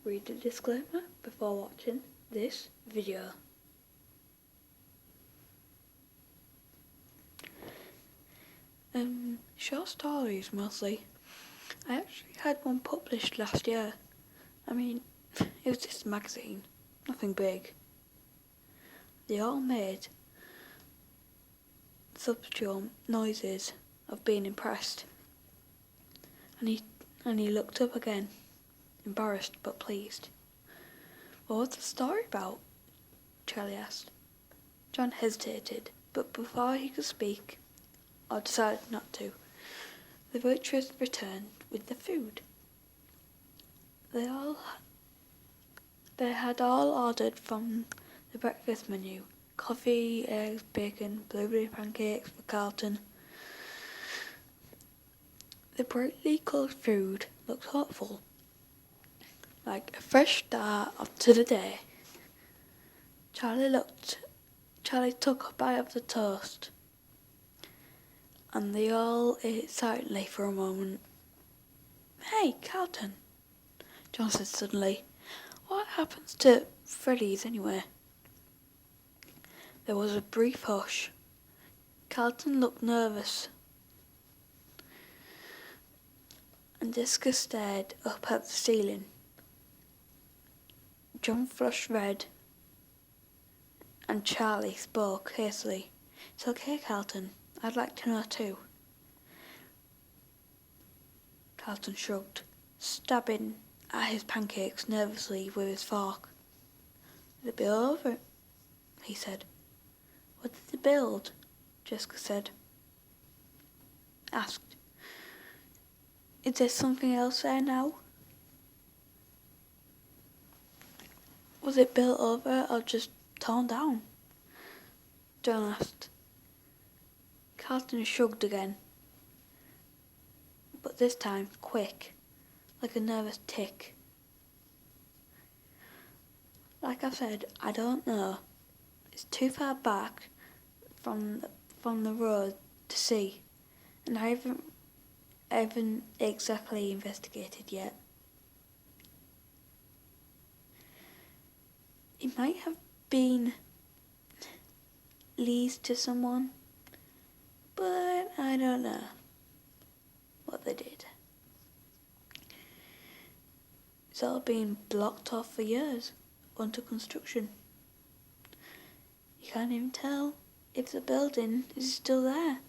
Read the disclaimer before watching this video. Short stories mostly. I actually had one published last year. I mean, it was just a magazine, nothing big. They all made subtle noises of being impressed. And he looked up again, embarrassed but pleased. "What was the story about?" Charlie asked. John hesitated, but before he could speak, or decided not to, the waitress returned with the food. They had all ordered from the breakfast menu: coffee, eggs, bacon, blueberry pancakes for Carlton. The brightly coloured food looked hopeful, like a fresh start to the day. Charlie took a bite of the toast, and they all ate silently for a moment. "Hey, Carlton," John said suddenly, "what happens to Freddy'S anyway?" There was a brief hush. Carlton looked nervous, and Jessica stared up at the ceiling. John flushed red, and Charlie spoke hastily. "It's okay, Carlton. I'd like to know too." Carlton shrugged, stabbing at his pancakes nervously with his fork. "Will it be over?" he said. "What did they build?" Jessica asked. "Is there something else there now?" "Was it built over or just torn down?" John asked. Carlton shrugged again, but this time quick, like a nervous tick. "Like I said, I don't know. It's too far back from the road to see, and I haven't exactly investigated yet. It might have been leased to someone, but I don't know what they did. It's all been blocked off for years, under construction. You can't even tell if the building is still there."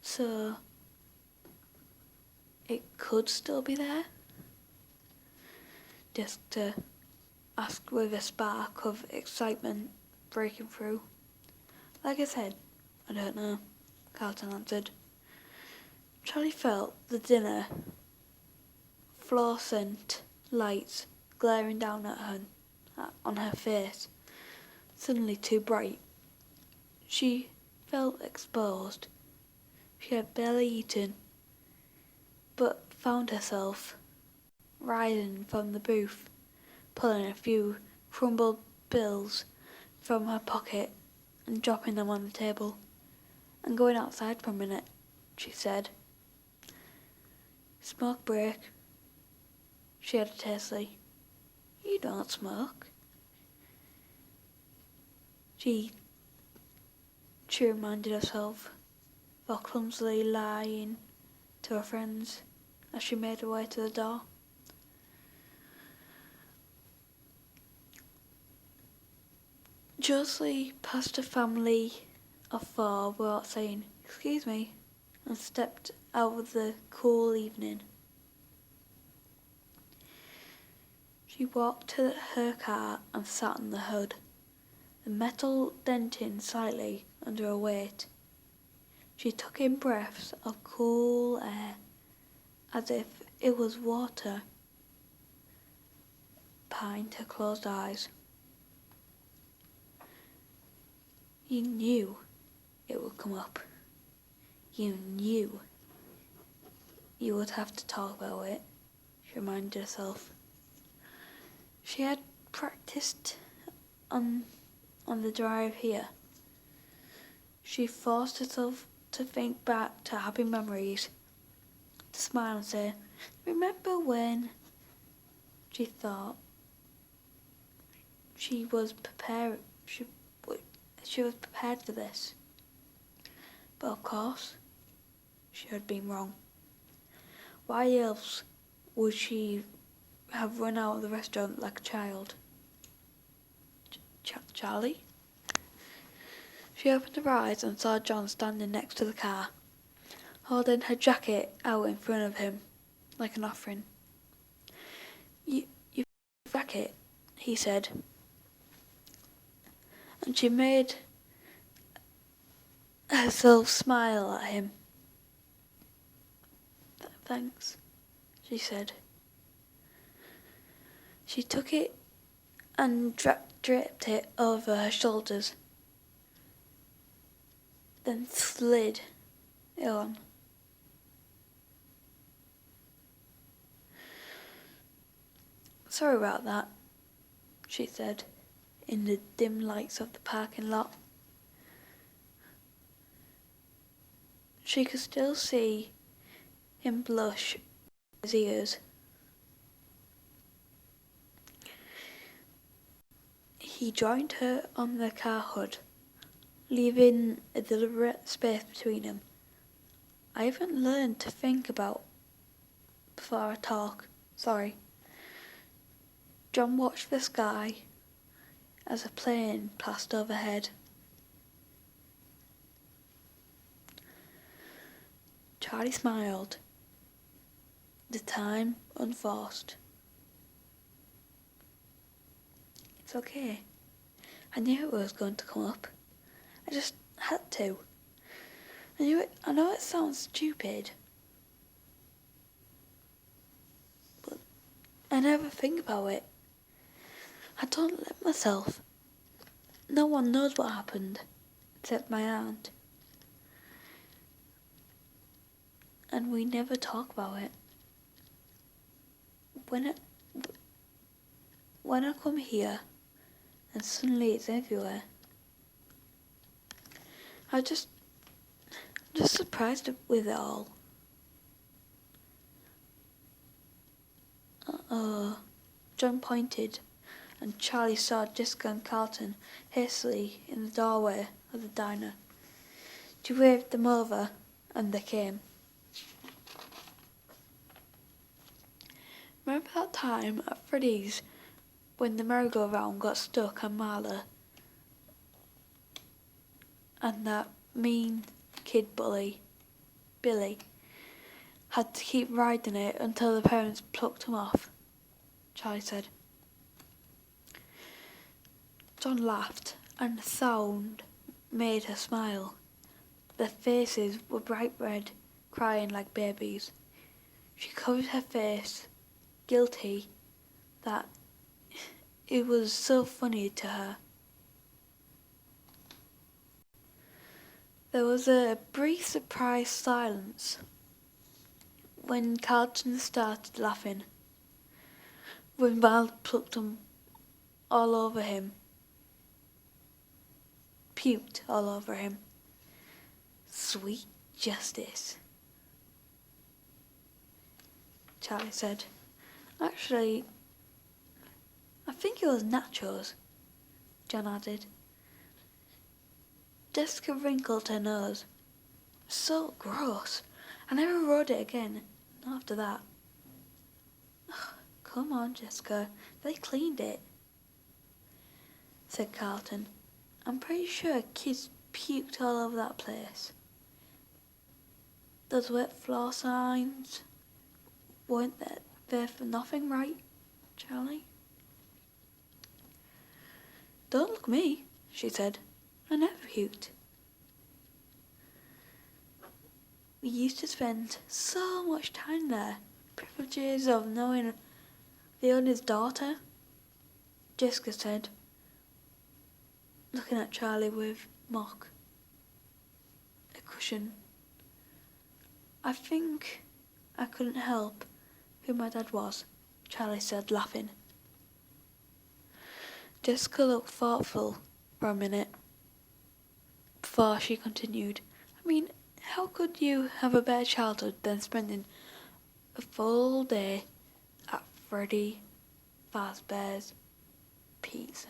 "So, it could still be there?" Jessica asked with a spark of excitement breaking through. "Like I said, I don't know," Carlton answered. Charlie felt the dinner fluorescent lights glaring down at her, on her face, suddenly too bright. She felt exposed. She had barely eaten, but found herself rising from the booth, pulling a few crumbled bills from her pocket and dropping them on the table. "I'm going outside for a minute," she said. "Smoke break," she added hastily. "You don't smoke." She reminded herself, while clumsily lying to her friends as she made her way to the door. Josie passed a family of four without saying "excuse me" and stepped out of the cool evening. She walked to her car and sat on the hood, the metal denting slightly under her weight. She took in breaths of cool air, as if it was water behind her closed eyes. "You knew it would come up. You knew you would have to talk about it," she reminded herself. She had practiced on the drive here. She forced herself to think back to happy memories, to smile and say, "Remember when?" She thought she was prepared. She was prepared for this, but of course, she had been wrong. Why else would she have run out of the restaurant like a child? Charlie? She opened her eyes and saw John standing next to the car, holding her jacket out in front of him like an offering. You jacket, he said, and she made herself smile at him. "Thanks," she said. She took it and draped it over her shoulders, then slid it on. "Sorry about that," she said, in the dim lights of the parking lot. She could still see him blush his ears. He joined her on the car hood, leaving a deliberate space between them. "I haven't learned to think about before I talk. Sorry." John watched the sky as a plane passed overhead. Charlie smiled, the time unforced. "It's okay. I knew it was going to come up. I just had to. I knew it. I know it sounds stupid, but I never think about it. I don't let myself. No one knows what happened, except my aunt. And we never talk about it. When I come here, and suddenly it's everywhere, I'm just surprised with it all." John pointed, and Charlie saw Jessica and Carlton hastily in the doorway of the diner. She waved them over, and they came. "Remember that time at Freddy'S when the merry-go-round got stuck on Marla, and that mean kid bully, Billy, had to keep riding it until the parents plucked him off?" Charlie said. John laughed, and the sound made her smile. Their faces were bright red, crying like babies. She covered her face, guilty that it was so funny to her. There was a brief surprised silence when Carlton started laughing, when Val plucked him all over him, puked all over him. "Sweet justice," Charlie said. "Actually, I think it was nachos," John added. Jessica wrinkled her nose. "So gross. I never rode it again, not after that." "Ugh, come on, Jessica. They cleaned it," said Carlton. "I'm pretty sure kids puked all over that place. Those wet floor signs weren't there for nothing, right, Charlie?" "Don't look at me," she said. "I never puked." "We used to spend so much time there. Privileges of knowing the owner's daughter," Jessica said, looking at Charlie with mock. A cushion. "I think I couldn't help who my dad was," Charlie said, laughing. Jessica looked thoughtful for a minute before she continued. "I mean, how could you have a better childhood than spending a full day at Freddy Fazbear's Pizza.